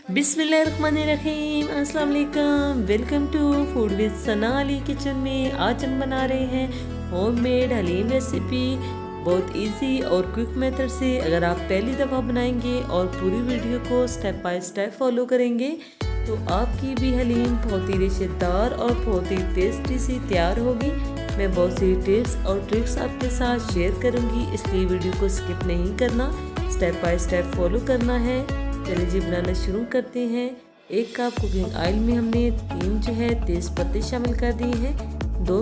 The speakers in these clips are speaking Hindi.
बिस्मिल्लाहिर्रहमानिर्रहीम, अस्सलाम वालेकुम। Welcome to food with Sana Ali kitchen में। आज हम बना रहे हैं होममेड हलीम रेसिपी, बहुत इजी और क्विक मेथड से। अगर आप पहली दफ़ा बनाएंगे और पूरी वीडियो को स्टेप बाय स्टेप फॉलो करेंगे तो आपकी भी हलीम बहुत ही रेशेदार और बहुत ही टेस्टी सी तैयार होगी। मैं बहुत सी टिप्स और ट्रिक्स आपके साथ शेयर करूंगी, इसलिए वीडियो को स्किप नहीं करना, स्टेप बाय स्टेप फॉलो करना है। चलिए जी बनाना शुरू करते हैं। 1 कप कुकिंग ऑयल में हमने 3 जो है तेज़ पत्ते शामिल कर दिए हैं। 2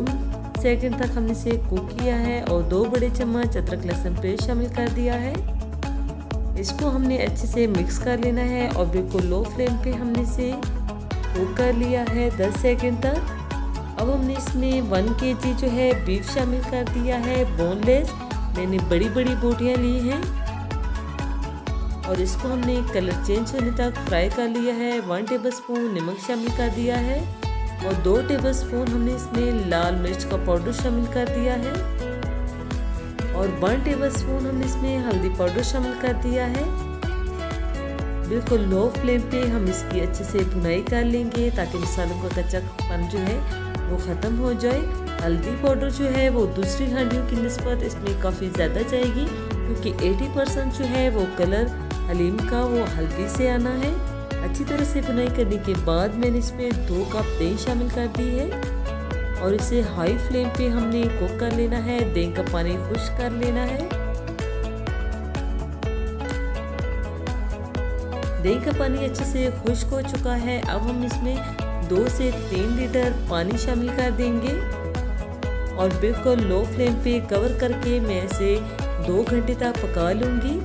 सेकंड तक हमने इसे कुक किया है और 2 बड़े चम्मच अदरक लहसुन पेस्ट शामिल कर दिया है। इसको हमने अच्छे से मिक्स कर लेना है और बिल्कुल लो फ्लेम पे हमने इसे कुक कर लिया है 10 सेकंड तक। अब हमने इसमें 1 kg जो है बीफ शामिल कर दिया है, बोनलेस। मैंने बड़ी बड़ी बोटियाँ ली हैं और इसको हमने कलर चेंज होने तक फ्राई कर लिया है। 1 टेबलस्पून नमक शामिल कर दिया है और 2 टेबलस्पून हमने इसमें लाल मिर्च का पाउडर शामिल कर दिया है और 1 टेबलस्पून हमने इसमें हल्दी पाउडर शामिल कर दिया है। बिल्कुल लो फ्लेम पे हम इसकी अच्छे से भुनाई कर लेंगे ताकि मसालों का कच्चापन जो है वो ख़त्म हो जाए। हल्दी पाउडर जो है वो दूसरी हंडियों की निस्बत इसमें काफ़ी ज़्यादा जाएगी, क्योंकि 80% जो है वो कलर हलीम का वो हल्दी से आना है। अच्छी तरह से भुनाई करने के बाद मैंने इसमें 2 कप दही शामिल कर दी है और इसे हाई फ्लेम पे हमने कुक कर लेना है। दही का पानी खुश्क कर लेना है। दही का पानी अच्छे से खुश्क हो चुका है। अब हम इसमें 2 से 3 लीटर पानी शामिल कर देंगे और बिल्कुल लो फ्लेम पे कवर करके मैं इसे 2 घंटे तक पका लूँगी।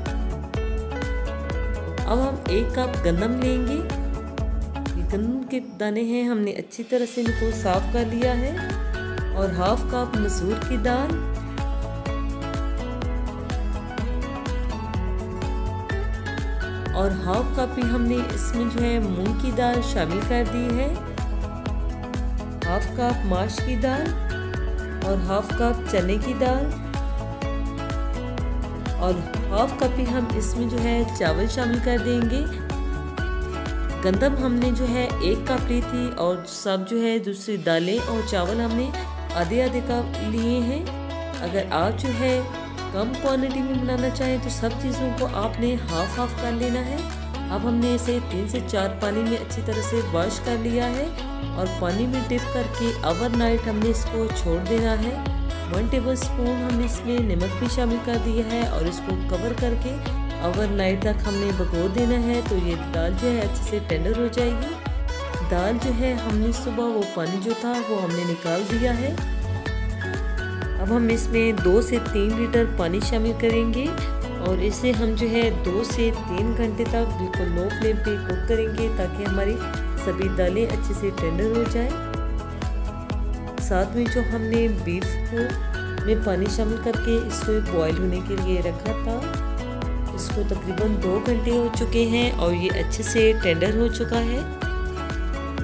अब हम 1 कप गंदम लेंगे। ये गंदम के दाने हैं, हमने अच्छी तरह से इनको साफ कर लिया है। और 1/2 कप मसूर की दाल और 1/2 कप ही हमने इसमें जो है मूंग की दाल शामिल कर दी है। 1/2 कप माश की दाल और 1/2 कप चने की दाल और 1/2 कप ही हम इसमें जो है चावल शामिल कर देंगे। गंदम हमने जो है 1 कप ली थी और सब जो है दूसरी दालें और चावल हमने आधे आधे कप लिए हैं। अगर आप जो है कम क्वांटिटी में बनाना चाहें तो सब चीज़ों को आपने हाफ हाफ कर लेना है। अब हमने इसे 3 से 4 पानी में अच्छी तरह से वॉश कर लिया है और पानी में डिप करके ओवरनाइट हमने इसको छोड़ देना है। 1 टेबलस्पून हमने इसमें नमक भी शामिल कर दिया है और इसको कवर करके ओवरनाइट तक हमने भिगो देना है। तो ये दाल जो है अच्छे से टेंडर हो जाएगी। दाल जो है हमने सुबह वो पानी जो था वो हमने निकाल दिया है। अब हम इसमें 2 से 3 लीटर पानी शामिल करेंगे और इसे हम जो है 2 से 3 घंटे तक बिल्कुल लो फ्लेम पे कुक करेंगे ताकि हमारी सभी दालें अच्छे से टेंडर हो जाए। साथ में जो हमने बीफ को में पानी शामिल करके इसको बॉईल होने के लिए रखा था, इसको तकरीबन 2 घंटे हो चुके हैं और ये अच्छे से टेंडर हो चुका है।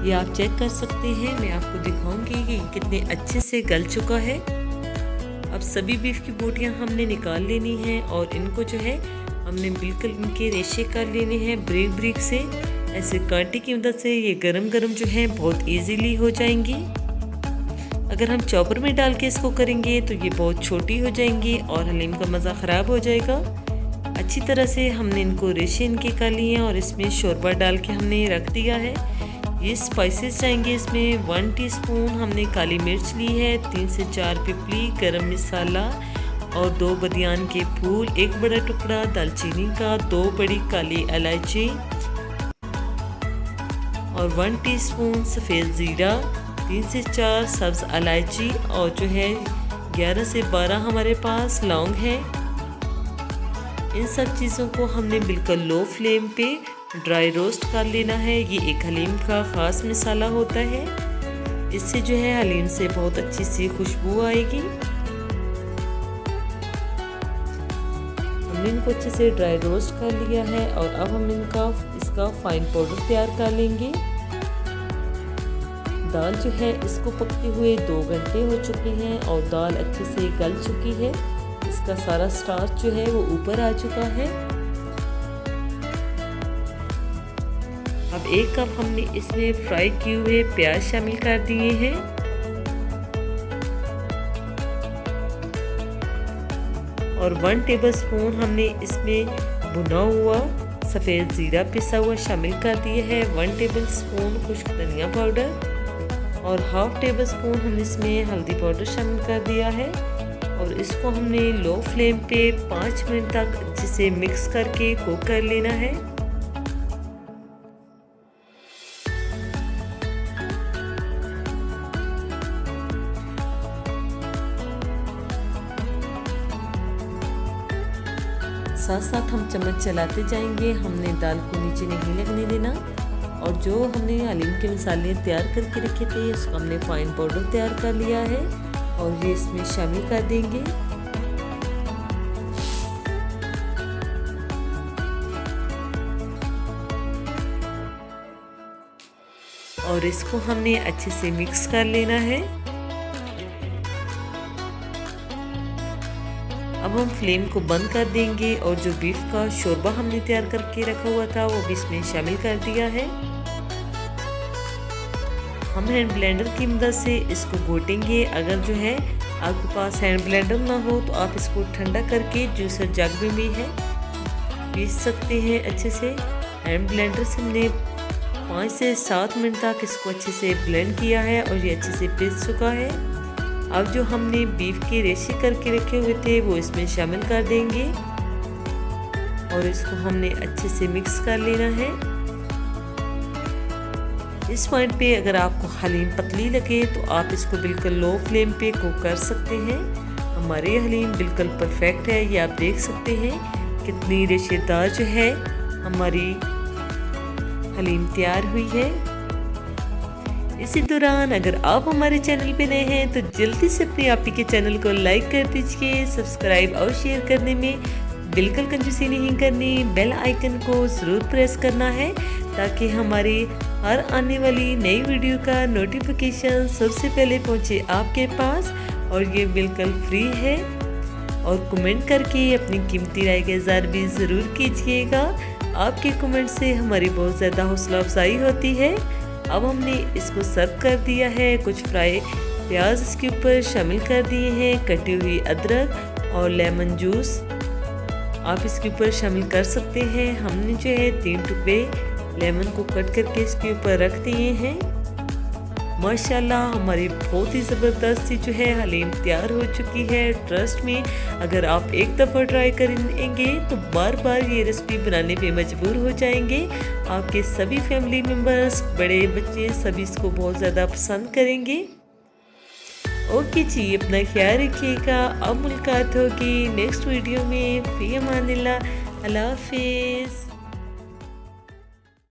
ये आप चेक कर सकते हैं, मैं आपको दिखाऊंगी कि कितने अच्छे से गल चुका है। अब सभी बीफ की बोटियां हमने निकाल लेनी हैं और इनको जो है हमने बिल्कुल इनके रेशे कर लेने हैं ब्रिक ब्रिक से। ऐसे कांटे की मदद से ये गरम गरम जो है बहुत ईजीली हो जाएंगी। अगर हम चॉपर में डाल के इसको करेंगे तो ये बहुत छोटी हो जाएंगी और हलीम का मज़ा ख़राब हो जाएगा। अच्छी तरह से हमने इनको रेशे इनके कर लिए हैं और इसमें शोरबा डाल के हमने रख दिया है। ये स्पाइसेस जाएंगे इसमें 1 टीस्पून हमने काली मिर्च ली है, 3 से 4 पिपली, गरम मसाला और 2 बदियान के फूल, 1 बड़ा टुकड़ा दालचीनी का, 2 बड़ी काली इलायची और 1 टीस्पून सफ़ेद ज़ीरा, 3 से 4 सब्ज़ इलायची और जो है 11 से 12 हमारे पास लौंग है। इन सब चीज़ों को हमने बिल्कुल लो फ्लेम पे ड्राई रोस्ट कर लेना है। ये एक हलीम का ख़ास मसाला होता है, इससे जो है हलीम से बहुत अच्छी सी खुशबू आएगी। हमने इनको अच्छे से ड्राई रोस्ट कर लिया है और अब हम इसका फाइन पाउडर तैयार कर लेंगे। दाल जो है इसको पकते हुए 2 घंटे हो चुके हैं और दाल अच्छे से गल चुकी है। इसका सारा स्टार्च जो है वो ऊपर आ चुका है। अब 1 कप हमने इसमें फ्राई किए हुए प्याज शामिल कर दिए हैं और 1 टेबलस्पून हमने इसमें भुना हुआ सफ़ेद ज़ीरा पिसा हुआ शामिल कर दिया है, 1 टेबलस्पून खुश्क धनिया पाउडर और हाफ टेबलस्पून हम इसमें हल्दी पाउडर शामिल कर दिया है और इसको हमने लो फ्लेम पे 5 मिनट तक अच्छे से मिक्स करके कुक कर लेना है। साथ साथ हम चम्मच चलाते जाएंगे, हमने दाल को नीचे नहीं लगने देना। और जो हमने हलीम के मसाले तैयार करके रखे थे उसको हमने फाइन पाउडर तैयार कर लिया है और ये इसमें शामिल कर देंगे। और इसको हमने अच्छे से मिक्स कर लेना है। अब हम फ्लेम को बंद कर देंगे और जो बीफ का शोरबा हमने तैयार करके रखा हुआ था वो भी इसमें शामिल कर दिया है। हम हैंड ब्लेंडर की मदद से इसको घोटेंगे। अगर जो है आपके पास हैंड ब्लेंडर ना हो तो आप इसको ठंडा करके जूसर जग में भी है पीस सकते हैं अच्छे से। हैंड ब्लेंडर से हमने 5 से 7 मिनट तक इसको अच्छे से ब्लेंड किया है और ये अच्छे से पीस चुका है। अब जो हमने बीफ के रेशे करके रखे हुए थे वो इसमें शामिल कर देंगे और इसको हमने अच्छे से मिक्स कर लेना है। इस पॉइंट पे अगर आपको हलीम पतली लगे तो आप इसको बिल्कुल लो फ्लेम पे कुक कर सकते हैं। हमारी हलीम बिल्कुल परफेक्ट है, ये आप देख सकते हैं कितनी रेशेदार जो है हमारी हलीम तैयार हुई है। इसी दौरान अगर आप हमारे चैनल पे नए हैं तो जल्दी से अपने आप ही के चैनल को लाइक कर दीजिए, सब्सक्राइब और शेयर करने में बिल्कुल कंजूसी नहीं करनी। बेल आइकन को ज़रूर प्रेस करना है ताकि हमारी हर आने वाली नई वीडियो का नोटिफिकेशन सबसे पहले पहुंचे आपके पास और ये बिल्कुल फ्री है। और कमेंट करके अपनी कीमती राय का इज़हार भी ज़रूर कीजिएगा। आपके कमेंट से हमारी बहुत ज़्यादा हौसला अफजाई होती है। अब हमने इसको सर्व कर दिया है। कुछ फ्राई प्याज इसके ऊपर शामिल कर दिए हैं, कटी हुई अदरक और लेमन जूस आप इसके ऊपर शामिल कर सकते हैं। हमने जो है 3 टुकड़े लेमन को कट करके इसके ऊपर रख दिए हैं। माशाल्लाह हमारी बहुत ही ज़बरदस्त जो है हलीम तैयार हो चुकी है। ट्रस्ट में अगर आप एक दफ़ा ट्राई करेंगे तो बार बार ये रेसिपी बनाने पे मजबूर हो जाएंगे। आपके सभी फैमिली मेम्बर्स, बड़े बच्चे सभी इसको बहुत ज़्यादा पसंद करेंगे। ओके जी, अपना ख्याल रखिएगा। अब मुलाकात होगी नेक्स्ट वीडियो में। फ़ी अमानिल्लाह, अल्लाह हाफिज़।